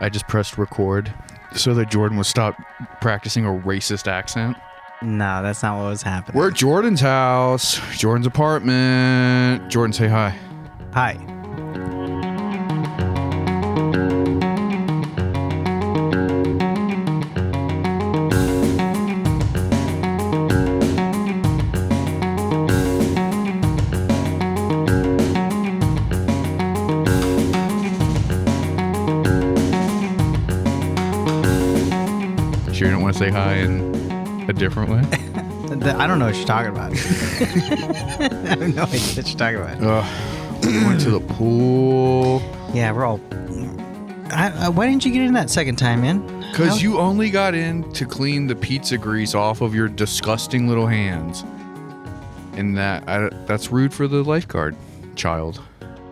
I just pressed record so that Jordan would stop practicing a racist accent. No, that's not what was happening. We're at Jordan's house, Jordan's apartment. Jordan, say hi. Hi. Sure you don't want to say hi in a different way? I don't know what you're talking about. I have no idea what you're talking about. We went to the pool. Yeah, we're all... why didn't you get in that second time, man? Because you only got in to clean the pizza grease off of your disgusting little hands. And that's rude for the lifeguard child.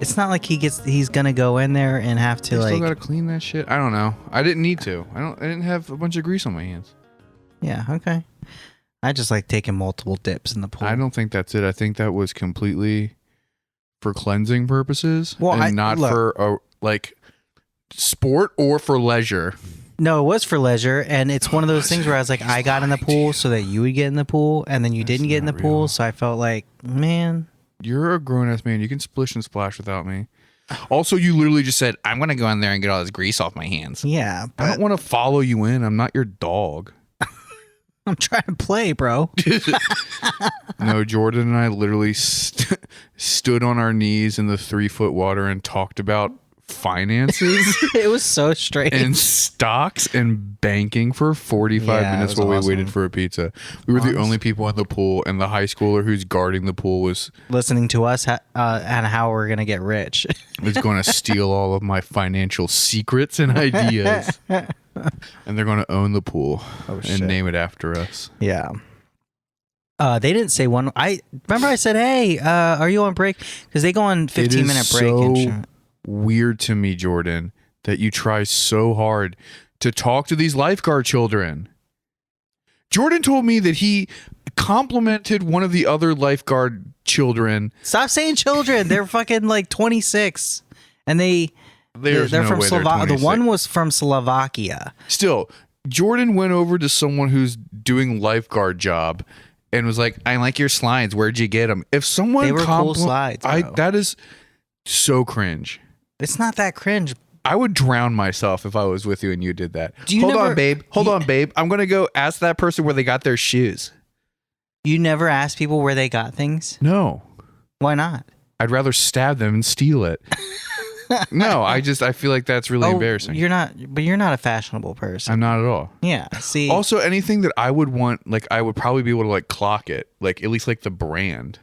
It's not like he's gonna go in there and have to Still gotta clean that shit. I don't know. I didn't need to. I didn't have a bunch of grease on my hands. Yeah, okay. I just like taking multiple dips in the pool. I don't think that's it. I think that was completely for cleansing purposes, and not for sport or for leisure. No, it was for leisure, and it's one of those things where I was like, I got in the pool so that you would get in the pool, and then you didn't get in the pool, so I felt like, man. You're a grown-ass man. You can splish and splash without me. Also, you literally just said, I'm going to go in there and get all this grease off my hands. Yeah. I don't want to follow you in. I'm not your dog. I'm trying to play, bro. No, Jordan and I literally stood on our knees in the 3-foot water and talked about finances. It was so strange. And stocks and banking for 45 minutes while we waited for a pizza. We were the only people in the pool, and the high schooler who's guarding the pool was listening to us and how we're going to get rich. Was going to steal all of my financial secrets and ideas. And they're going to own the pool and name it after us. Yeah. They didn't say one. I remember I said, hey, are you on break? Because they go on 15-minute break. And weird to me, Jordan, that you try so hard to talk to these lifeguard children. Jordan told me that he complimented one of the other lifeguard children. Stop saying children. They're fucking like 26. And they're from Slovakia. The one was from Slovakia. Still, Jordan went over to someone who's doing lifeguard job and was like, I like your slides. Where'd you get them? If someone they were cool slides. That is so cringe. It's not that cringe. I would drown myself if I was with you and you did that. Hold on, babe. I'm going to go ask that person where they got their shoes. You never ask people where they got things? No. Why not? I'd rather stab them and steal it. No, I feel like that's really embarrassing. You're not a fashionable person. I'm not at all. Yeah. See. Also, anything that I would want, like I would probably be able to like clock it, like at least like the brand.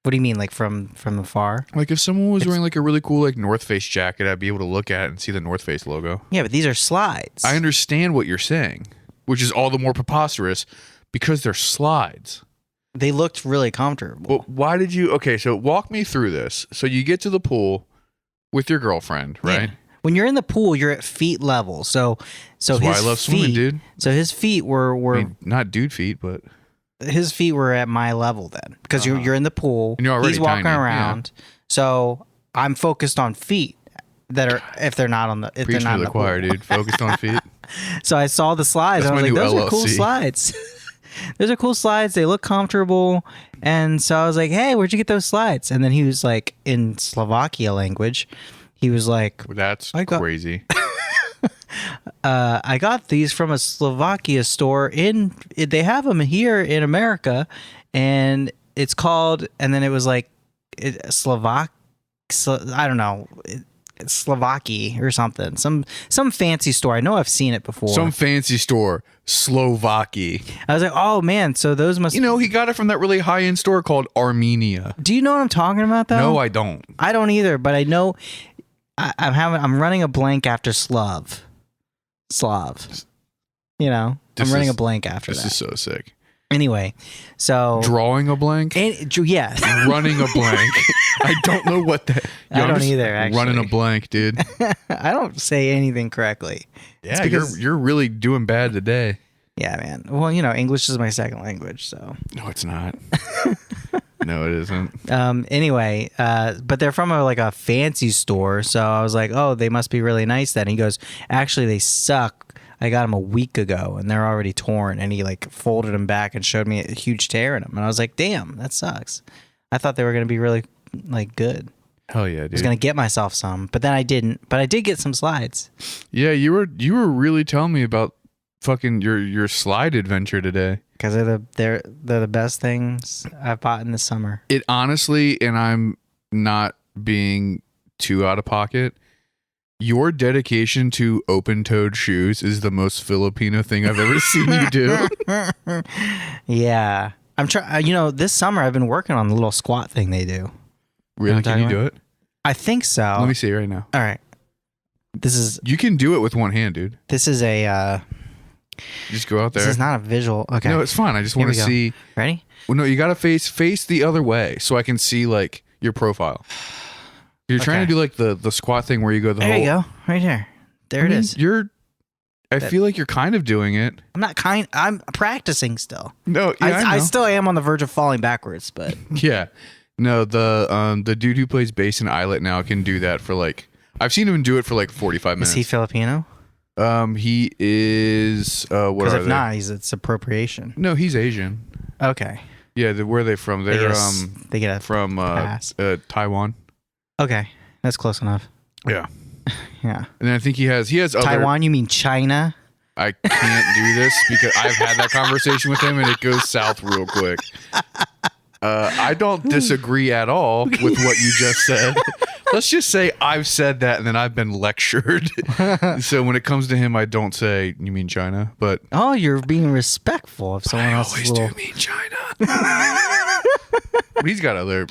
What do you mean, like from afar? Like if someone was wearing like a really cool like North Face jacket, I'd be able to look at it and see the North Face logo. Yeah, but these are slides. I understand what you're saying, which is all the more preposterous because they're slides. They looked really comfortable. Well, why did you? Okay, so walk me through this. So you get to the pool with your girlfriend, right? Yeah. When you're in the pool, you're at feet level. So that's why I love swimming, dude. So his feet were I mean, not dude feet, but his feet were at my level then, because you're in the pool. And you're already he's walking tiny. around. Yeah. So I'm focused on feet that are if they're not on the if Preach they're not to the choir, dude. Focused on feet. So I saw the slides. That's I was like, those LLC. are cool slides. Those are cool slides. They look comfortable. And so I was like, hey, where'd you get those slides? And then he was like, in Slovakia language, he was like, that's crazy. I got these from a Slovakia store they have them here in America, and it's called, and then it was like I don't know, Slovakia or something, some fancy store. I know I've seen it before. Some fancy store, Slovakia. I was like, oh man, so those must. He got it from that really high end store called Armenia. Do you know what I'm talking about though? No, I don't. I don't either, but I know. I'm running a blank after Slav. I'm running a blank after that. This is so sick. Anyway, so drawing a blank. Yeah, running a blank. I don't know what that. I don't either. Actually, running a blank, dude. I don't say anything correctly. Yeah, you're really doing bad today. Yeah, man. Well, English is my second language, so. No, it's not. No, it isn't. Anyway, but they're from a fancy store, so I was like, oh, they must be really nice then. He goes, actually, they suck. I got them a week ago, and they're already torn. And he folded them back and showed me a huge tear in them, and I was like, damn, that sucks. I thought they were gonna be really good. Hell yeah, dude. I was gonna get myself some, but then I didn't. But I did get some slides. Yeah, you were really telling me about fucking your slide adventure today. Because they're the best things I've bought in the summer. It honestly, and I'm not being too out of pocket, your dedication to open-toed shoes is the most Filipino thing I've ever seen you do. Yeah. I'm trying. This summer I've been working on the little squat thing they do. Really? Can you do it? I think so. Let me see right now. All right. You can do it with one hand, dude. This is a... Just go out there. This is not a visual. Okay. No, it's fine. I just want to see. Ready? Well, no, you got to face the other way so I can see your profile. You're trying to do the squat thing where you go the there whole. There you go. Right here. There it is. I feel like you're kind of doing it. I'm practicing still. No, yeah, I still am on the verge of falling backwards, but yeah. No, the dude who plays bass in Islet now can do that for I've seen him do it for 45 minutes. Is he Filipino? He is what Because are if they? not, it's appropriation. No, he's Asian. Okay. Yeah, where are they from? They're They get a from pass. Taiwan. Okay, that's close enough. Yeah. Yeah. And then I think he has other Taiwan, you mean China? I can't do this because I've had that conversation with him and it goes south real quick. I don't disagree at all with what you just said. Let's just say I've said that and then I've been lectured. So when it comes to him, I don't say, you mean China? But oh, you're being respectful of someone else's I always do mean China. But he's got other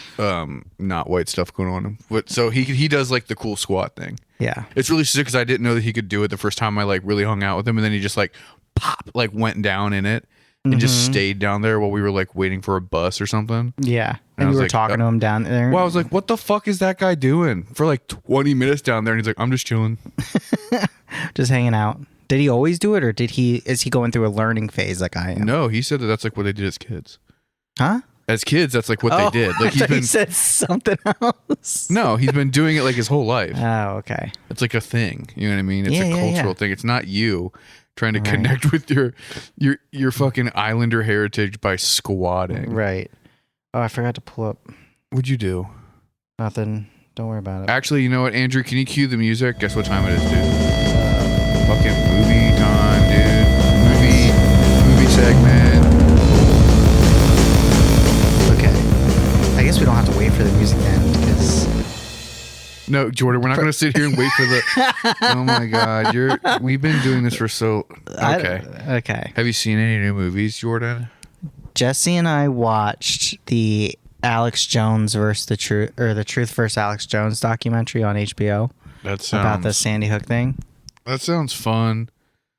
not white stuff going on. But so he does the cool squat thing. Yeah. It's really sick because I didn't know that he could do it the first time I really hung out with him, and then he just pop went down in it and just stayed down there while we were waiting for a bus or something. Yeah. And And you were talking to him down there. Well, I was like, what the fuck is that guy doing for 20 minutes down there? And he's like, I'm just chilling. Just hanging out. Did he always do it, or is he going through a learning phase like I am? No, he said that that's what they did as kids. Huh? As kids, that's what they did. I thought he said something else. No, he's been doing it his whole life. Oh, okay. It's a thing. You know what I mean? It's Yeah, a yeah, cultural yeah. thing. It's not you trying to connect with your fucking Islander heritage by squatting. Right. Oh, I forgot to pull up. What'd you do? Nothing. Don't worry about it. Actually, you know what, Andrew? Can you cue the music? Guess what time it is, dude? Fucking movie time, dude. Movie segment. Okay. I guess we don't have to wait for the music then, because... No, Jordan, we're not going to sit here and wait for the... Oh, my God. We've been doing this for so... Okay. Okay. Have you seen any new movies, Jordan? Jesse and I watched the Alex Jones versus the Truth versus Alex Jones documentary on HBO about the Sandy Hook thing. That sounds fun.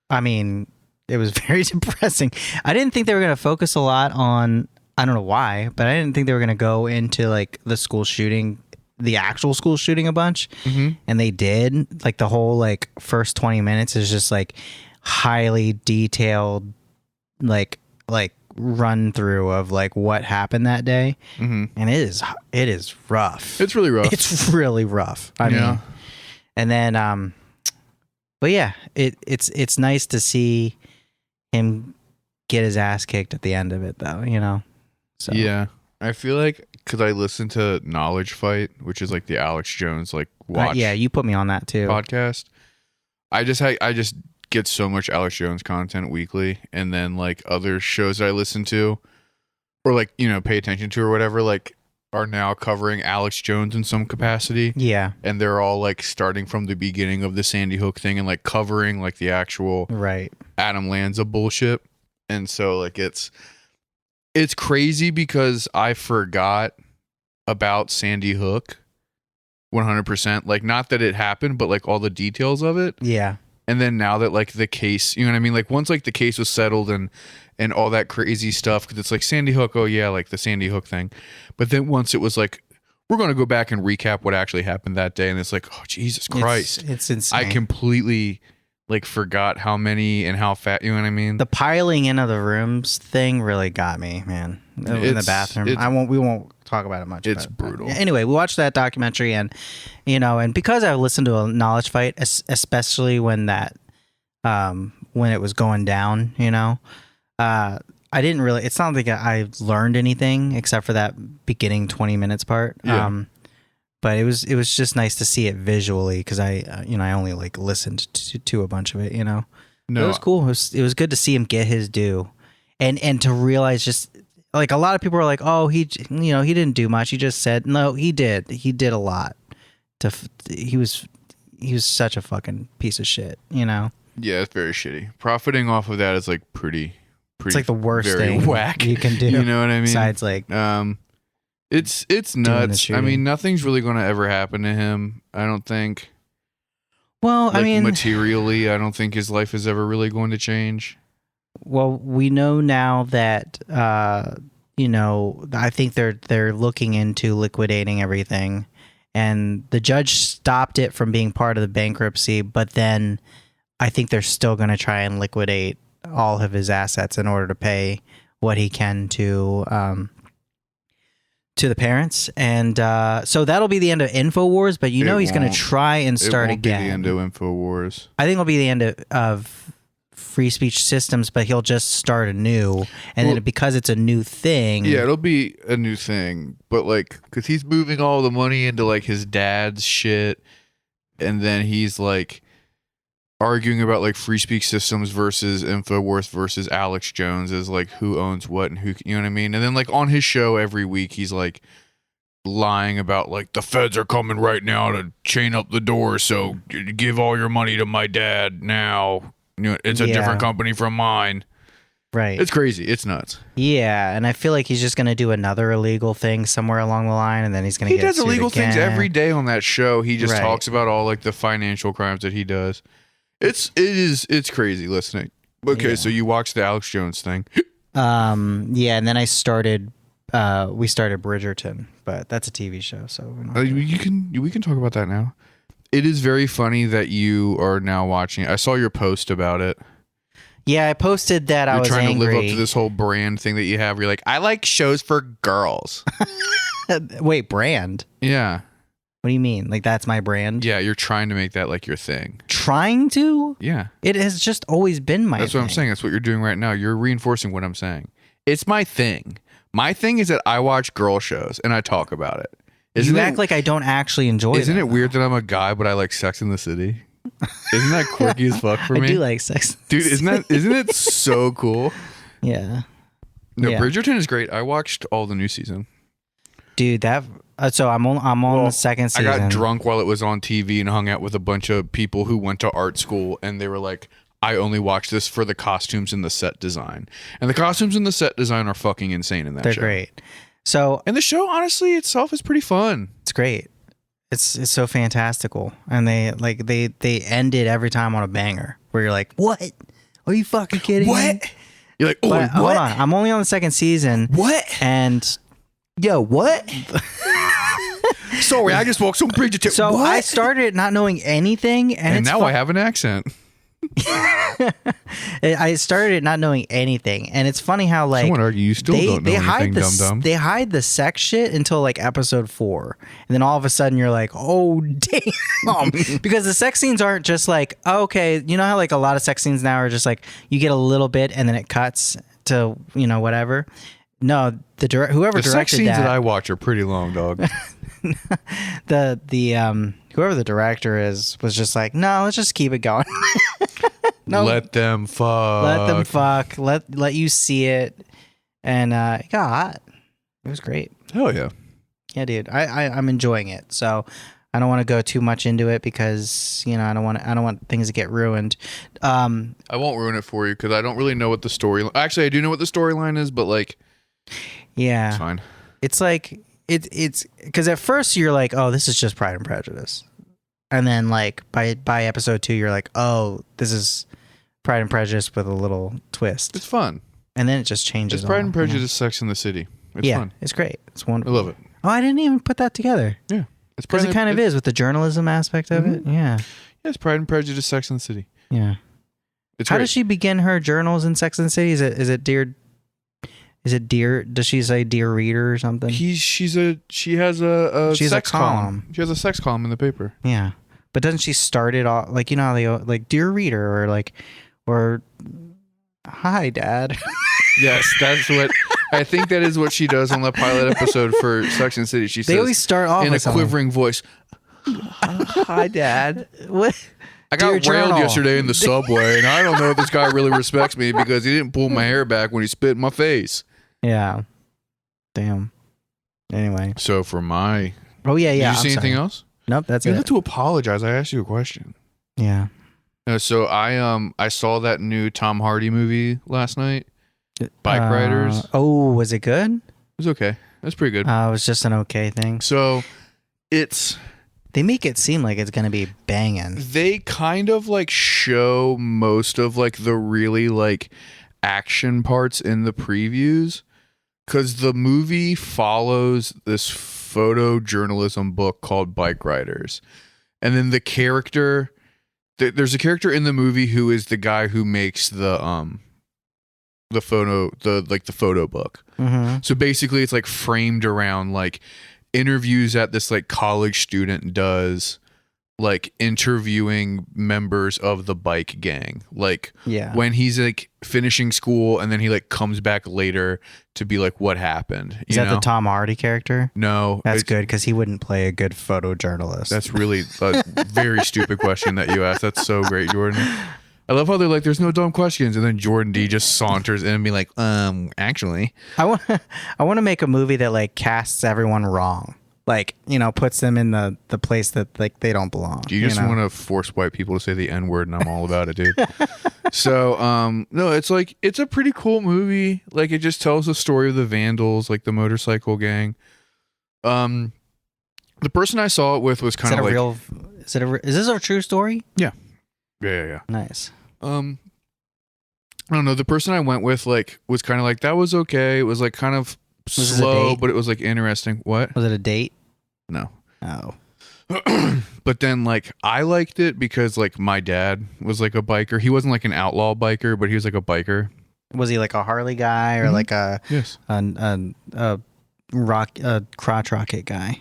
I mean, it was very depressing. I didn't think they were going to focus a lot on, I don't know why, but I didn't think they were going to go into the school shooting, the actual school shooting a bunch. Mm-hmm. And they did. The whole first 20 minutes is just highly detailed run through of what happened that day. Mm-hmm. And it is rough. It's really rough. It's really rough. I mean, and then but yeah, it's nice to see him get his ass kicked at the end of it, though. So yeah, I feel because I listen to Knowledge Fight, which is the Alex Jones watch. yeah, you put me on that too. Podcast. I just get so much Alex Jones content weekly, and then other shows that I listen to or pay attention to or whatever are now covering Alex Jones in some capacity. Yeah, and they're all starting from the beginning of the Sandy Hook thing and covering the actual right Adam Lanza bullshit. And so it's crazy because I forgot about Sandy Hook 100%. Not that it happened, but all the details of it. yeah. And then now that the case, you know what I mean? Once the case was settled and all that crazy stuff, because it's Sandy Hook, oh yeah, the Sandy Hook thing. But then once it was we're going to go back and recap what actually happened that day. And it's oh, Jesus Christ. It's insane. I completely like forgot how many and how fat, you know what I mean? The piling in of the rooms thing really got me, man. In the bathroom. We won't talk about it much. It's brutal. Anyway, we watched that documentary, and and because I listened to a knowledge fight, especially when when it was going down, I didn't really. It's not like I learned anything except for that beginning 20 minutes part. Yeah. But it was just nice to see it visually because I only like listened to a bunch of it. No, it was cool. It was good to see him get his due, and to realize just like a lot of people are like, oh, he didn't do much. He just said no. He did. He did a lot. He was such a fucking piece of shit. Yeah, it's very shitty. Profiting off of that is like pretty. It's like the worst thing whack you can do. You know what I mean? Besides like It's nuts. I mean, nothing's really going to ever happen to him, I don't think. Well, like, materially, I don't think his life is ever really going to change. Well, we know now that I think they're looking into liquidating everything, and the judge stopped it from being part of the bankruptcy, but then I think they're still going to try and liquidate all of his assets in order to pay what he can to the parents, and so that'll be the end of InfoWars. But he's going to try and start again. Be the end of InfoWars. I think it'll be the end of Free Speech Systems, but he'll just start anew, and then because it's a new thing. Yeah, it'll be a new thing, but like because he's moving all the money into like his dad's shit, and then he's like arguing about like Free Speech Systems versus InfoWars versus Alex Jones as like who owns what and who, you know what I mean? And then like on his show every week he's like lying about like the feds are coming right now to chain up the door, so give all your money to my dad now. It's a different company from mine. Right. It's crazy. It's nuts. Yeah, and I feel like he's just going to do another illegal thing somewhere along the line, and then he's going to get sued. He does illegal again. things every day on that show. He just talks about all like the financial crimes that he does. It's crazy listening. Okay, so you watched the Alex Jones thing. Yeah, and then we started Bridgerton, but that's a TV show, so we can talk about that now. It is very funny that you are now watching it. I saw your post about it. Yeah, I posted that I was trying angry. to live up to this whole brand thing that you have. Where you're like, I like shows for girls. Wait, brand? Yeah. What do you mean? Like that's my brand? Yeah, you're trying to make that like your thing. Trying to? Yeah. It has just always been my thing. That's what I'm saying. That's what you're doing right now. You're reinforcing what I'm saying. It's my thing. My thing is that I watch girl shows and I talk about it. You act like I don't actually enjoy it. Isn't it weird that I'm a guy but I like Sex in the City? Isn't that quirky as fuck for me? I do like Sex. Dude, isn't it so cool? Yeah. No, yeah. Bridgerton is great. I watched all the new season. Dude, so I'm on the second season. I got drunk while it was on TV and hung out with a bunch of people who went to art school, and they were like, I only watch this for the costumes and the set design. And the costumes and the set design are fucking insane in that show. They're great. So, and the show honestly itself is pretty fun. It's great. It's so fantastical. And they end it every time on a banger where you're like, "What? Are you fucking kidding me?" You're like, "Oh, what? Hold on. I'm only on the second season." What? And yo, what? Sorry, I just walked some Bridgerton. So what? I started not knowing anything, and now I have an accent. I started it not knowing anything, and it's funny how like someone argue you still don't know anything, dum-dum. They hide the sex shit until like episode 4, and then all of a sudden you're like, oh damn, because the sex scenes aren't just like, oh, okay, you know how like a lot of sex scenes now are just like you get a little bit and then it cuts to whatever. No, whoever the directed sex scenes that I watch are pretty long, dog. Whoever the director is was just like, no, let's just keep it going. No, let them fuck. Let you see it, and it got hot. It was great. Hell yeah, yeah, dude. I'm enjoying it. So I don't want to go too much into it because I don't want things to get ruined. I won't ruin it for you because I don't really know what the story. Actually, I do know what the storyline is, but like, yeah, it's fine. It's like it's because at first you're like, oh, this is just Pride and Prejudice, and then like by episode 2 you're like, oh, this is Pride and Prejudice with a little twist. It's fun, and then it just changes. It's Pride and Prejudice, Sex in the City. It's fun. It's great. It's wonderful. I love it. Oh, I didn't even put that together. Yeah, because it kind of is with the journalism aspect of it. Yeah. It's Pride and Prejudice, Sex in the City. Yeah. It's How great. does she begin her journals in Sex and the City? Is it dear? Is it dear? Does she say dear reader or something? She has a She's a sex column. column. She has a sex column in the paper. Yeah, but doesn't she start it off like, you know how they like dear reader or hi dad? Yes, that's what I think. That is what she does on the pilot episode for Sex and the City. She They says always start off in a with something. quivering voice, Hi dad. What? I got Dear railed journal. yesterday in the subway, and I don't know if this guy really respects me because he didn't pull my hair back when he spit in my face. Yeah. Damn. Anyway. So for my... Oh yeah, yeah. Did you see anything else? Nope, that's You it. have to apologize. I asked you a question. Yeah. So I saw that new Tom Hardy movie last night, Bike Riders. Oh, was it good? It was okay. It was pretty good. It was just an okay thing. So it's... They make it seem like it's gonna be banging. They kind of like show most of like the really like action parts in the previews, because the movie follows this photojournalism book called Bike Riders, and then there's a character in the movie who is the guy who makes the photo book. Mm-hmm. So basically it's like framed around like interviews that this like college student does, like interviewing members of the bike gang, like Yeah. when he's like finishing school and then he like comes back later to be like, what happened? Is that the Tom Hardy character? No, That's good because he wouldn't play a good photojournalist. That's really a very stupid question that you asked. That's so great, Jordan. I love how they're like, there's no dumb questions, and then Jordan D just saunters in and be like, actually. I want to make a movie that like casts everyone wrong. Like, you know, puts them in the place that like they don't belong. You just want to force white people to say the N-word, and I'm all about it, dude. So, no, it's like, it's a pretty cool movie. Like, it just tells the story of the Vandals, like the motorcycle gang. The person I saw it with was kind of like... Is this a true story? Yeah. Nice. I don't know. The person I went with like was kind of like, that was okay. It was like kind of this a slow, date? but it was like interesting. What? Was it a date? No. Oh. But then like I liked it because like my dad was like a biker. He wasn't like an outlaw biker, but he was like a biker. Was he like a Harley guy or like a Yes. a crotch rocket guy?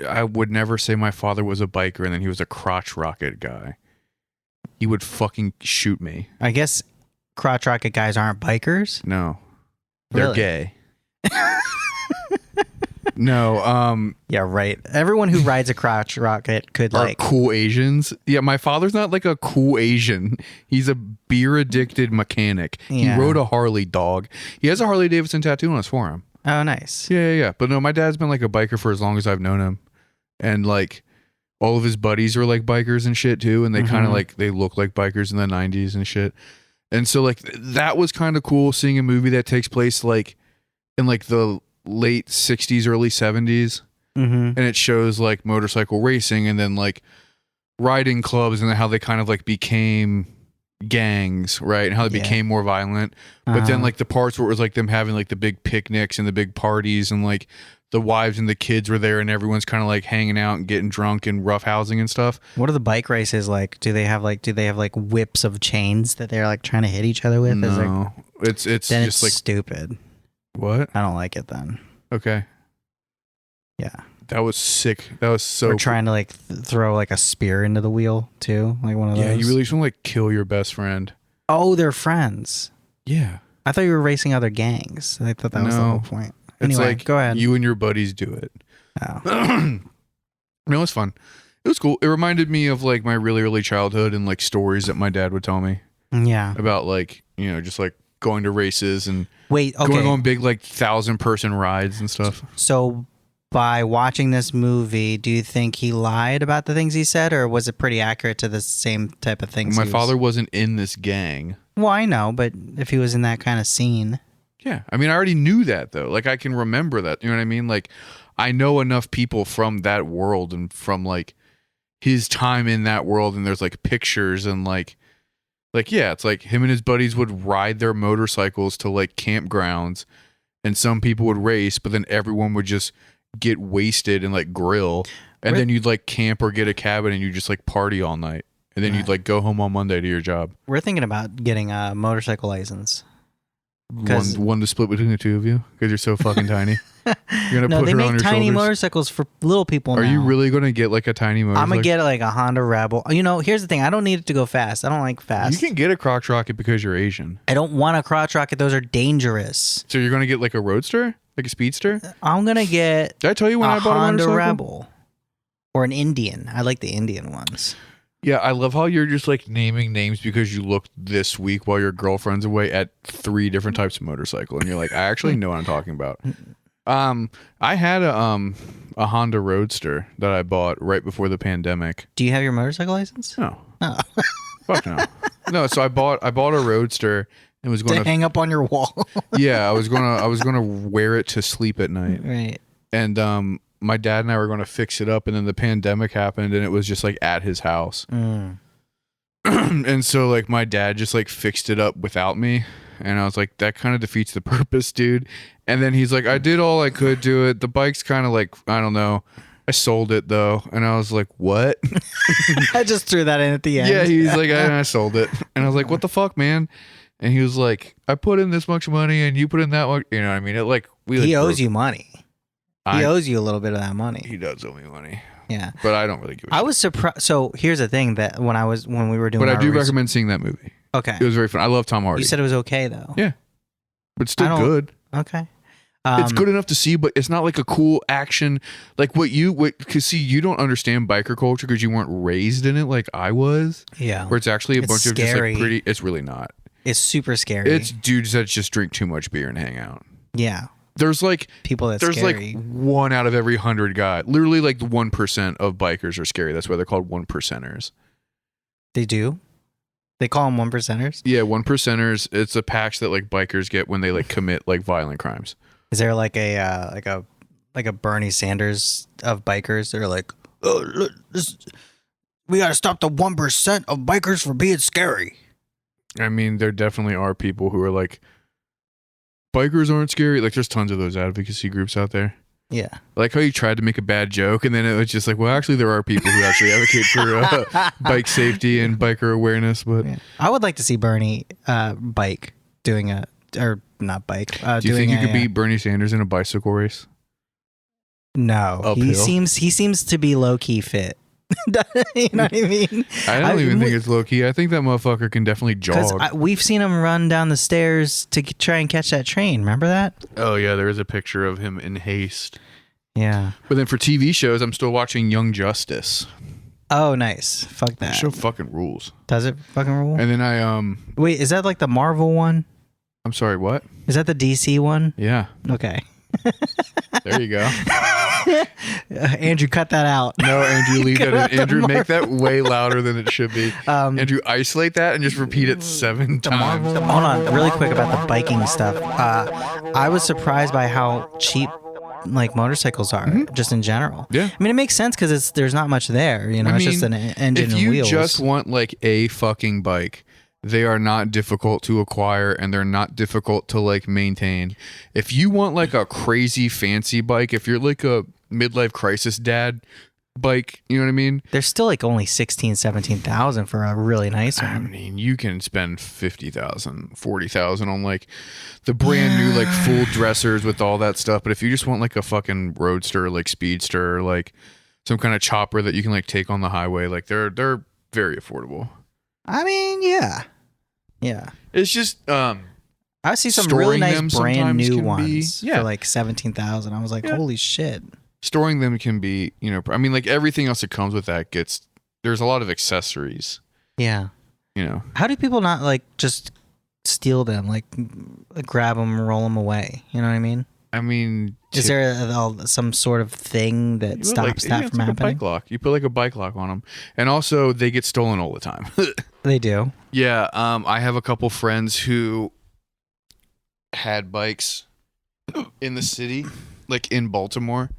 I would never say my father was a biker and then he was a crotch rocket guy. He would fucking shoot me. I guess crotch rocket guys aren't bikers. No. They're Really? gay. No, Yeah, right. Everyone who rides a crotch rocket could are like cool Asians. Yeah, my father's not like a cool Asian. He's a beer addicted mechanic. Yeah. He rode a Harley, dog. He has a Harley Davidson tattoo on his forearm. Oh, nice. Yeah. But no, my dad's been like a biker for as long as I've known him. And like all of his buddies are like bikers and shit too. And they kind of like, they look like bikers in the 90s and shit. And so like that was kind of cool seeing a movie that takes place like in like the late 60s, early 70s. Mm-hmm. And it shows like motorcycle racing and then like riding clubs and how they kind of like became gangs, right? And how they became more violent. But then like the parts where it was like them having like the big picnics and the big parties and like the wives and the kids were there and everyone's kind of like hanging out and getting drunk and roughhousing and stuff. What are the bike races like? Do they have like whips of chains that they're like trying to hit each other with? No, it's then just it's like stupid. what? I don't like it then. Okay, Yeah. that was sick. That was so. Or trying to like throw like a spear into the wheel too, like one of those. Yeah, you really just want to like kill your best friend. Oh, they're friends. Yeah, I thought you were racing other gangs. I thought that was the No. whole point. it's Anyway, like go ahead. you and your buddies do it. Oh. No, it was fun. It was cool. It reminded me of like my really early childhood and like stories that my dad would tell me Yeah. about like, you know, just like going to races and Wait, okay. going on big like 1,000-person rides and stuff. So by watching this movie, do you think he lied about the things he said, or was it pretty accurate to the same type of things? My father wasn't in this gang. Well, I know, but if he was in that kind of scene. Yeah. I mean, I already knew that though. Like I can remember that. You know what I mean? Like I know enough people from that world and from like his time in that world, and there's like pictures and like yeah, it's like him and his buddies would ride their motorcycles to like campgrounds, and some people would race, but then everyone would just get wasted and like grill, and then you'd like camp or get a cabin and you just like party all night. and then you'd like go home on Monday to your job. We're thinking about getting a motorcycle license. One to split between the two of you because you're so fucking tiny. You're gonna No, put they her on make your tiny shoulders. motorcycles for little people. Are now. you really gonna get like a tiny motorcycle? I'm gonna get like a Honda Rebel. You know, here's the thing. I don't need it to go fast. I don't like fast. You can get a crotch rocket because you're Asian. I don't want a crotch rocket. Those are dangerous. So you're gonna get like a roadster, like a speedster. I'm gonna get Did I tell you when a I bought a Honda motorcycle? Rebel or an Indian. I like the Indian ones. Yeah, I love how you're just like naming names because you looked this week while your girlfriend's away at 3 different types of motorcycle, and you're like, I actually know what I'm talking about. I had a Honda Roadster that I bought right before the pandemic. Do you have your motorcycle license? No, Oh. fuck no, no. So I bought a Roadster and was going To hang up on your wall. yeah, I was gonna wear it to sleep at night, Right. and my dad and I were going to fix it up, and then the pandemic happened, and it was just like at his house. And so like my dad just like fixed it up without me, and I was like, that kind of defeats the purpose, dude. And then he's like, I did all I could to it. The bike's kind of like, I don't know. I sold it though, and I was like, what? I just threw that in at the end. Yeah, he's like, I sold it, and I was like, what the fuck, man? And he was like, I put in this much money, and you put in that much. You know what I mean? It like He owes you money. He I- owes you a little bit of that money. He does owe me money, Yeah. but I don't really give a I shit. was surprised. So here's the thing that when we were doing, But I our do research- recommend seeing that movie. Okay. It was very fun. I love Tom Hardy. You said it was okay though. Yeah. But I still don't- good. Okay. It's good enough to see, but it's not like a cool action. Like because see, you don't understand biker culture because you weren't raised in it like I was. Yeah. Where it's actually a It's bunch of just scary. like pretty. It's really not. It's super scary. It's dudes that just drink too much beer and hang out. yeah. There's like People that's there's scary. like 1 out of every 100 guy. Literally like the 1% of bikers are scary. That's why they're called 1%ers. They do. They call them 1%ers. Yeah, 1%ers. It's a patch that like bikers get when they like commit like violent crimes. Is there like a Bernie Sanders of bikers? They're like, oh, look, we got to stop the 1% of bikers for being scary. I mean, there definitely are people who are like, bikers aren't scary. Like, there's tons of those advocacy groups out there. Yeah. Like how you tried to make a bad joke, and then it was just like, well, actually, there are people who actually advocate for bike safety and biker awareness. But Yeah. I would like to see Bernie bike doing a, or not bike. do you think you could beat Bernie Sanders in a bicycle race? No. Uphill? He seems to be low key fit. You know what I mean? I don't even think it's low key. I think that motherfucker can definitely Because jog. we've seen him run down the stairs to try and catch that train. Remember that? Oh yeah, there is a picture of him in haste. Yeah. But then for TV shows, I'm still watching Young Justice. Oh, nice. Fuck That that. show fucking rules. Does it fucking rule? And then I Wait, is that like the Marvel one? I'm sorry, what? Is that the DC one? Yeah, Okay. there you go. Andrew, cut that out. No, Andrew, leave Cut that out in. the Andrew, make that way louder than it should be. Andrew, isolate that and just repeat it 7 times. Hold on, really quick about the biking stuff. I was surprised by how cheap like motorcycles are, just in general. Yeah. I mean, it makes sense because there's not much there. You know, I it's mean, just an engine if and you wheels. just want like a fucking bike, they are not difficult to acquire and they're not difficult to like maintain. If you want like a crazy fancy bike, if you're like a midlife crisis dad bike, you know what I mean? They're still like only 16,000, 17,000 for a really nice I one. mean, you can spend 50,000, 40,000 on like the brand new like full dressers with all that stuff. But if you just want like a fucking roadster, like speedster, like some kind of chopper that you can like take on the highway, like they're very affordable. I mean, yeah. Yeah. It's just I see some Storing really them nice brand sometimes new can be- ones yeah. for like 17,000. I was like, Yeah. holy shit. storing them can be, you know, I mean, like everything else that comes with that there's a lot of accessories, Yeah. you know. How do people not like just steal them, like grab them, roll them away? You know what I mean? I mean, Is there some sort of thing that you stops like, that it's from like happening? a bike lock. You put like a bike lock on them, and also they get stolen all the time. They do. Yeah, I have a couple friends who had bikes in the city, like in Baltimore,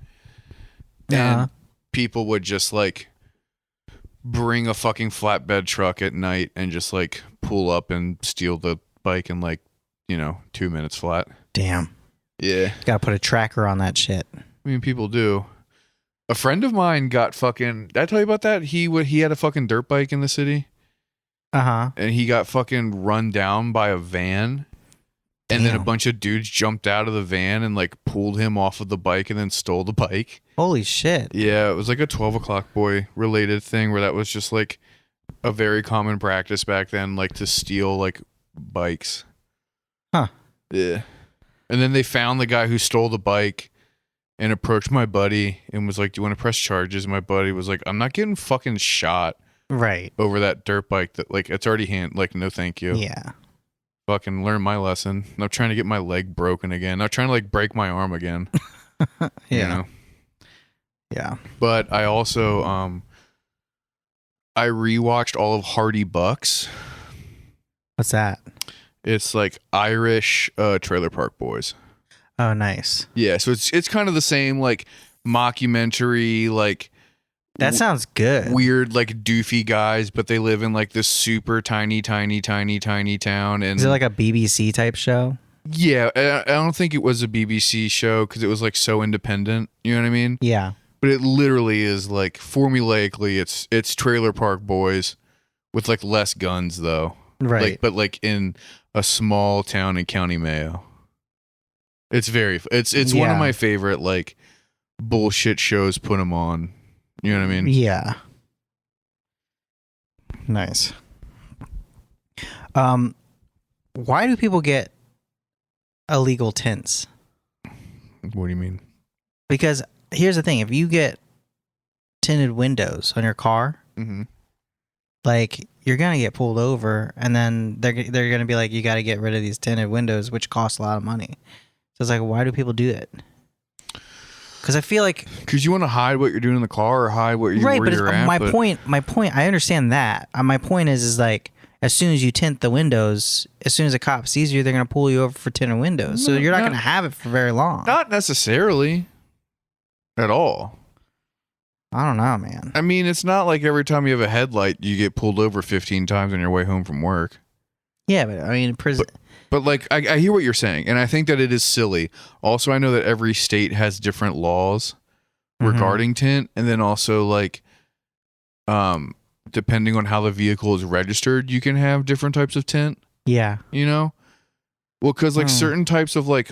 Yeah. and people would just like bring a fucking flatbed truck at night and just like pull up and steal the bike in like, 2 minutes flat. Damn. Yeah, Got to put a tracker on that shit. I mean, people do. A friend of mine got fucking. Did I tell you about that? He had a fucking dirt bike in the city, Uh-huh. and he got fucking run down by a van, and then a Damn. bunch of dudes jumped out of the van and like pulled him off of the bike and then stole the bike. Holy shit. Yeah, it was like a 12 o'clock boy related thing where that was just like a very common practice back then, like to steal like bikes. Huh. Yeah. And then they found the guy who stole the bike and approached my buddy and was like, "Do you want to press charges?" And my buddy was like, "I'm not getting fucking shot Right. over that dirt bike that like it's already like no thank you." Yeah. Fucking learn my lesson. I'm not trying to get my leg broken again. Not trying to like break my arm again. Yeah. You know? Yeah. But I also I rewatched all of Hardy Bucks. What's that? It's like Irish Trailer Park Boys. Oh, nice. Yeah, so it's kind of the same like mockumentary, like That sounds good. weird like doofy guys, but they live in like this super tiny town. And Is it like a BBC type show? yeah, I don't think it was a BBC show because it was like so independent. You know what I mean? Yeah. But it literally is like formulaically, it's Trailer Park Boys with like less guns though. Right. Like, but like in a small town in County Mayo. It's one Yeah. of my favorite like bullshit shows. Put them on. You know what I mean? Yeah. Nice. Why do people get illegal tints? What do you mean? Because here's the thing: if you get tinted windows on your car, Mm-hmm. like you're gonna get pulled over, and then they're gonna be like, you got to get rid of these tinted windows, which cost a lot of money. So it's like, why do people do it? Because I feel like Because you want to hide what you're doing in the car or hide what right, where but you're at. my but point. I understand that. My point is like, as soon as you tint the windows, as soon as a cop sees you, they're gonna pull you over for tinted windows. So No, you're not not- gonna have it for very long. not necessarily at all. I don't know, man. I mean, it's not like every time you have a headlight, you get pulled over 15 times on your way home from work. Yeah, but I mean, prison. But like, I hear what you're saying, and I think that it is silly. Also, I know that every state has different laws Mhm. regarding tint, and then also like, depending on how the vehicle is registered, you can have different types of tint. Yeah. You know, well, because like Hmm. certain types of like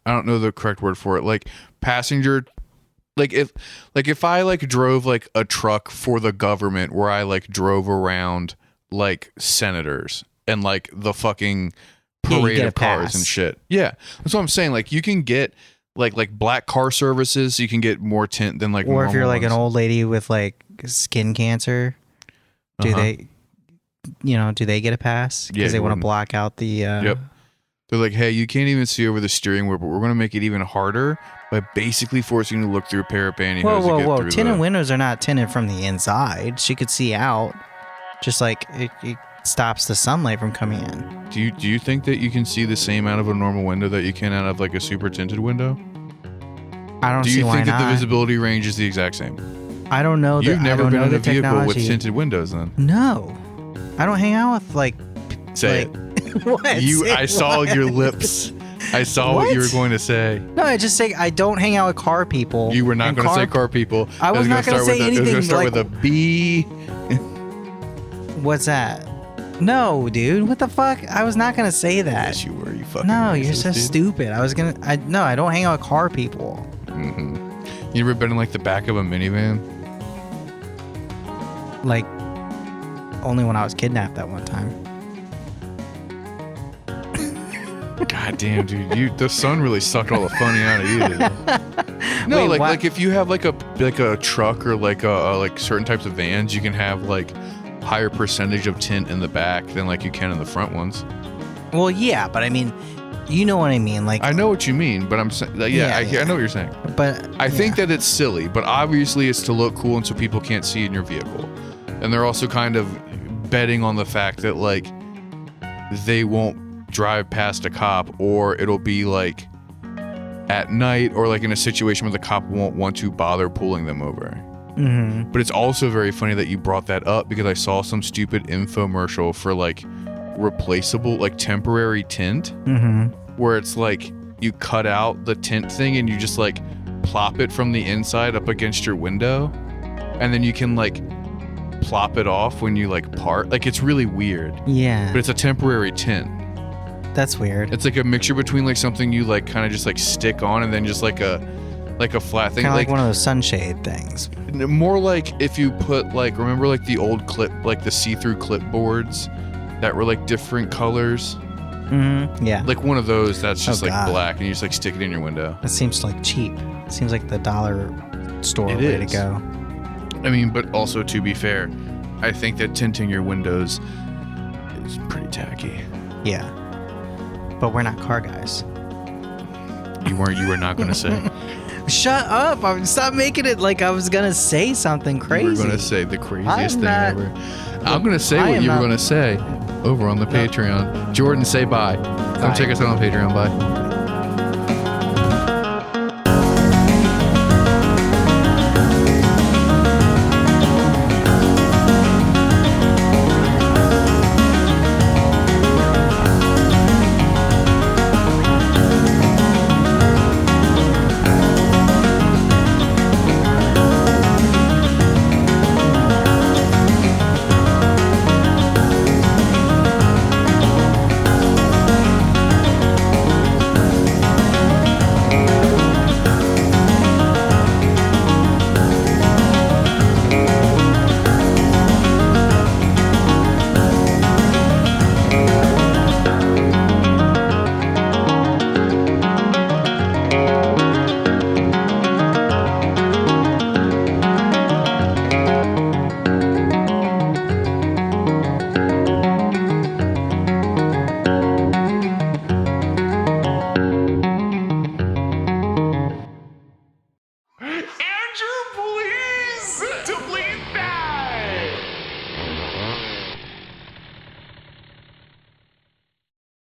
I don't know the correct word for it, like passenger. Like if I like drove like a truck for the government where I like drove around like senators and like the fucking Yeah, you parade get a of cars pass. and shit. Yeah. That's what I'm saying. Like you can get like black car services, you can get more tint than like Or if you're normal like an ones. old lady with like skin cancer, do Uh-huh. they get a pass? Yeah, Because they you want to wouldn't. block out the. Yep. They're like, hey, you can't even see over the steering wheel, but we're going to make it even harder by basically forcing you to look through a pair of pantyhose Whoa, to whoa, get whoa! through Tinted the... windows are not tinted from the inside. She could see out, just like it stops the sunlight from coming in. Do you think that you can see the same out of a normal window that you can out of like a super tinted window? I don't Do see you why think that not. the visibility range is the exact same? I don't know. You've I never don't been know in the a vehicle with technology. tinted windows then? No, I don't hang out with like. Say it. What? I saw what? your lips. I saw what you were What? going to say. No, I just say I don't hang out with car people. You were not And going to say car people. I was not gonna gonna say start with a- It was anything going to start like- with a B. What's that? No, dude. What the fuck? I was not gonna say that. Yes, you were. You fucking. No, you're racist, so dude. stupid. I was gonna. I don't hang out with car people. You ever been in like the back of a minivan? Like, only when I was kidnapped that one time. God damn, dude! The sun really sucked all the funny out of you. Dude. No, Wait, like why- if you have like a truck or like like certain types of vans, you can have like higher percentage of tint in the back than like you can in the front ones. Well, yeah, but I mean, you know what I mean. Like, I know what you mean, but I'm saying, Yeah, I know what you're saying. but I think that it's silly, but obviously it's to look cool and so people can't see in your vehicle. And they're also kind of betting on the fact that like they won't drive past a cop, or it'll be like at night or like in a situation where the cop won't want to bother pulling them over. Mhm. But it's also very funny that you brought that up because I saw some stupid infomercial for like replaceable, like temporary tint, Mhm. where it's like you cut out the tint thing and you just like plop it from the inside up against your window, and then you can like plop it off when you like part. Like it's really weird. Yeah. But it's a temporary tint. That's weird. It's like a mixture between like something you like kind of just like stick on and then just like a flat thing. Kind of like one of those sunshade things. More like if you put like, remember like the old clip, like the see-through clipboards that were like different colors? Mm-hmm. Yeah. Like one of those that's just like God. black and you just like stick it in your window. That seems like cheap. It seems like the dollar store It way is. to go. I mean, but also to be fair, I think that tinting your windows is pretty tacky. Yeah. But we're not car guys. You were not going to say. Shut up. Stop making it like I was going to say something crazy. You were going to say the craziest I'm thing not- ever. I'm going to say I what am you were not- going to say over on the Patreon. Jordan, say bye. Come Bye. check us out on Patreon. Bye.